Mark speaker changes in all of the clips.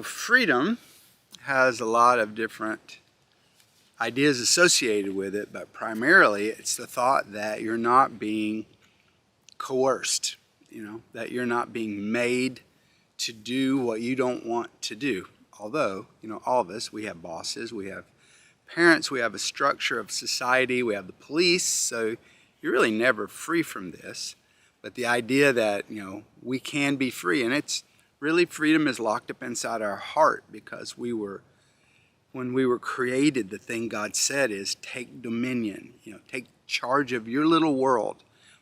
Speaker 1: Freedom has a lot of different ideas associated with it, but primarily it's the thought that you're not being coerced, that you're not being made to do what you don't want to do. Although, all of us, we have bosses, we have parents, we have a structure of society, we have the police, so you're really never free from this. But the idea that, we can be free, and it's really freedom is locked up inside our heart because when we were created, the thing God said is take dominion, take charge of your little world.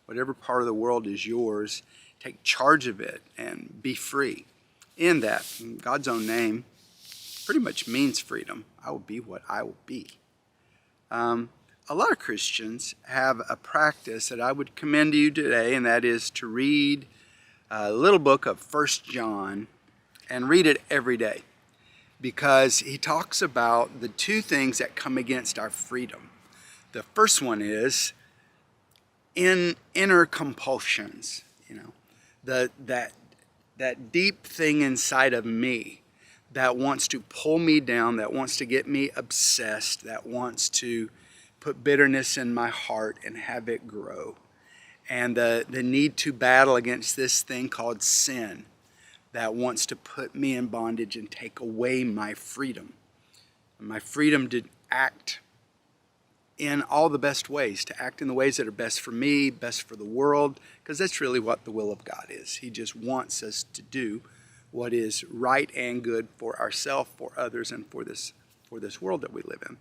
Speaker 1: Whatever part of the world is yours, take charge of it and be free. In that, in God's own name pretty much means freedom. I will be what I will be. A lot of Christians have a practice that I would commend to you today, and that is to read a little book of 1 John and read it every day, because he talks about the two things that come against our freedom. The first one is inner compulsions, that deep thing inside of me that wants to pull me down, that wants to get me obsessed, that wants to put bitterness in my heart and have it grow. And the need to battle against this thing called sin that wants to put me in bondage and take away my freedom. My freedom to act in all the best ways, to act in the ways that are best for me, best for the world, because that's really what the will of God is. He just wants us to do what is right and good for ourselves, for others, and for this world that we live in.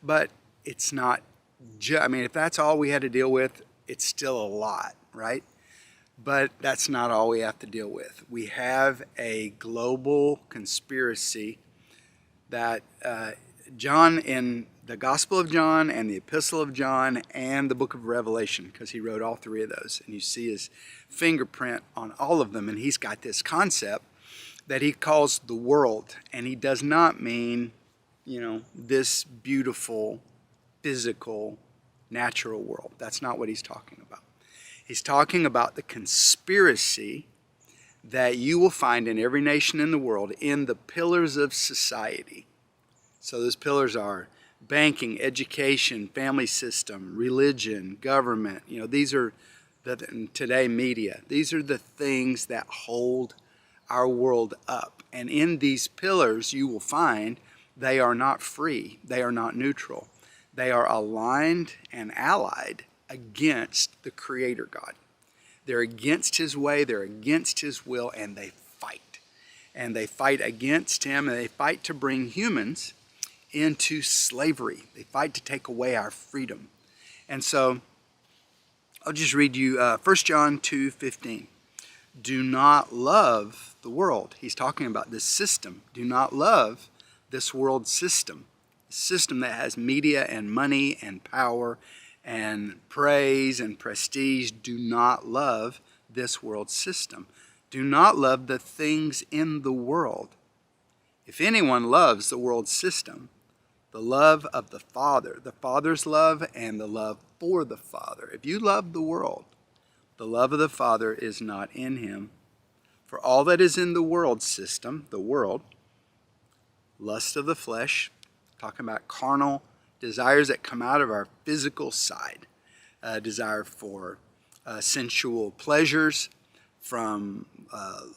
Speaker 1: But it's not if that's all we had to deal with, it's still a lot, right? But that's not all we have to deal with. We have a global conspiracy that John, in the Gospel of John and the Epistle of John and the book of Revelation, because he wrote all three of those, and you see his fingerprint on all of them, and he's got this concept that he calls the world, and he does not mean, this beautiful, physical, natural world. That's not what he's talking about. He's talking about the conspiracy that you will find in every nation in the world in the pillars of society. So those pillars are banking, education, family system, religion, government. These are today media. These are the things that hold our world up. And in these pillars you will find they are not free. They are not neutral. They are aligned and allied against the Creator God. They're against His way, they're against His will, and they fight. And they fight against Him, and they fight to bring humans into slavery. They fight to take away our freedom. And so, I'll just read you 1 John 2:15. Do not love the world. He's talking about this system. Do not love this world system. System that has media and money and power and praise and prestige. Do not love this world system. Do not love the things in the world. If anyone loves the world system, the love of the Father, the Father's love and the love for the Father. If you love the world, the love of the Father is not in him. For all that is in the world system, the world, lust of the flesh, talking about carnal desires that come out of our physical side. Desire for sensual pleasures, from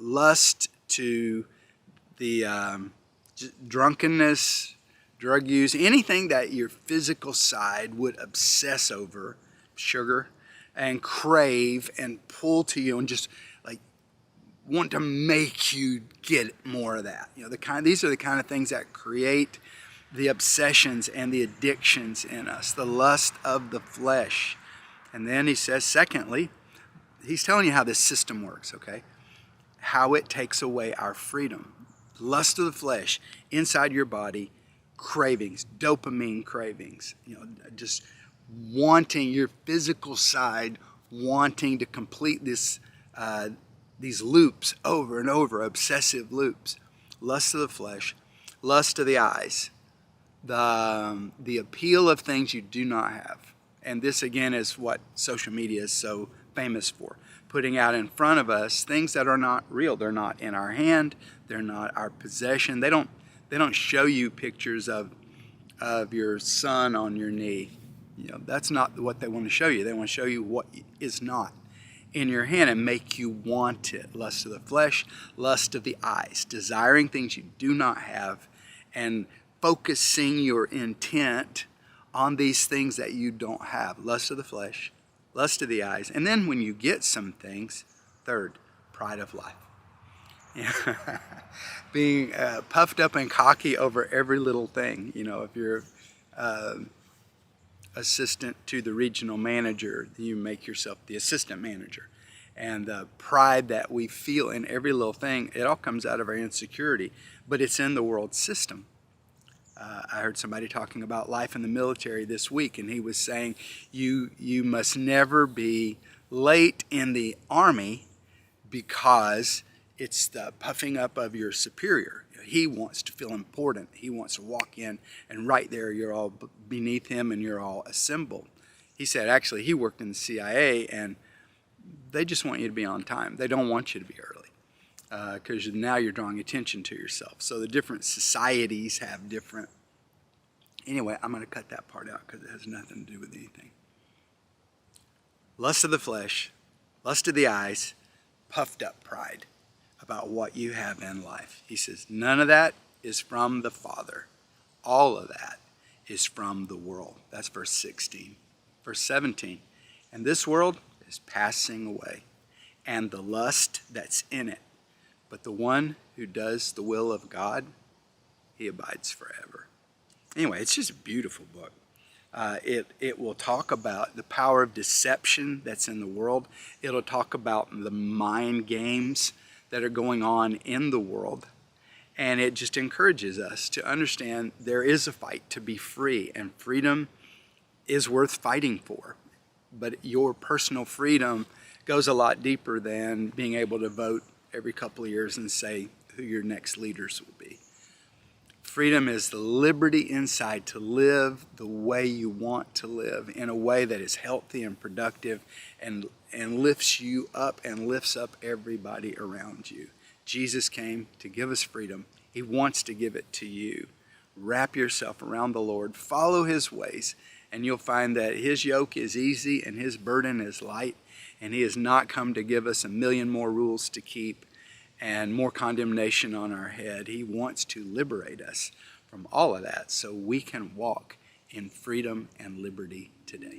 Speaker 1: lust to the drunkenness, drug use, anything that your physical side would obsess over, sugar, and crave and pull to you and just want to make you get more of that. These are the kind of things that create the obsessions and the addictions in us, the lust of the flesh. And then he says, secondly, he's telling you how this system works, okay? How it takes away our freedom. Lust of the flesh, inside your body, cravings, dopamine cravings, just wanting your physical side, wanting to complete these loops over and over, obsessive loops. Lust of the flesh, lust of the eyes, the appeal of things you do not have. And this again is what social media is so famous for. putting out in front of us things that are not real. They're not in our hand. They're not our possession. They don't show you pictures of your son on your knee. That's not what they want to show you. They want to show you what is not in your hand and make you want it. Lust of the flesh, lust of the eyes, desiring things you do not have, and focusing your intent on these things that you don't have. Lust of the flesh, lust of the eyes. And then when you get some things, third, pride of life. Being puffed up and cocky over every little thing. If you're assistant to the regional manager, you make yourself the assistant manager. And the pride that we feel in every little thing, it all comes out of our insecurity, but it's in the world system. I heard somebody talking about life in the military this week, and he was saying you must never be late in the Army because it's the puffing up of your superior. He wants to feel important. He wants to walk in, and right there you're all beneath him and you're all assembled. He said actually he worked in the CIA, and they just want you to be on time. They don't want you to be early because now you're drawing attention to yourself. So the different societies have different... Anyway, I'm going to cut that part out because it has nothing to do with anything. Lust of the flesh, lust of the eyes, puffed up pride about what you have in life. He says, none of that is from the Father. All of that is from the world. That's verse 16. Verse 17, and this world is passing away, and the lust that's in it. But the one who does the will of God, he abides forever. Anyway, it's just a beautiful book. It will talk about the power of deception that's in the world. It'll talk about the mind games that are going on in the world. And it just encourages us to understand there is a fight to be free, and freedom is worth fighting for. But your personal freedom goes a lot deeper than being able to vote every couple of years and say who your next leaders will be. Freedom is the liberty inside to live the way you want to live, in a way that is healthy and productive and lifts you up and lifts up everybody around you. Jesus came to give us freedom. He wants to give it to you. Wrap yourself around the Lord, follow his ways, and you'll find that his yoke is easy and his burden is light, and he has not come to give us a million more rules to keep and more condemnation on our head. He wants to liberate us from all of that so we can walk in freedom and liberty today.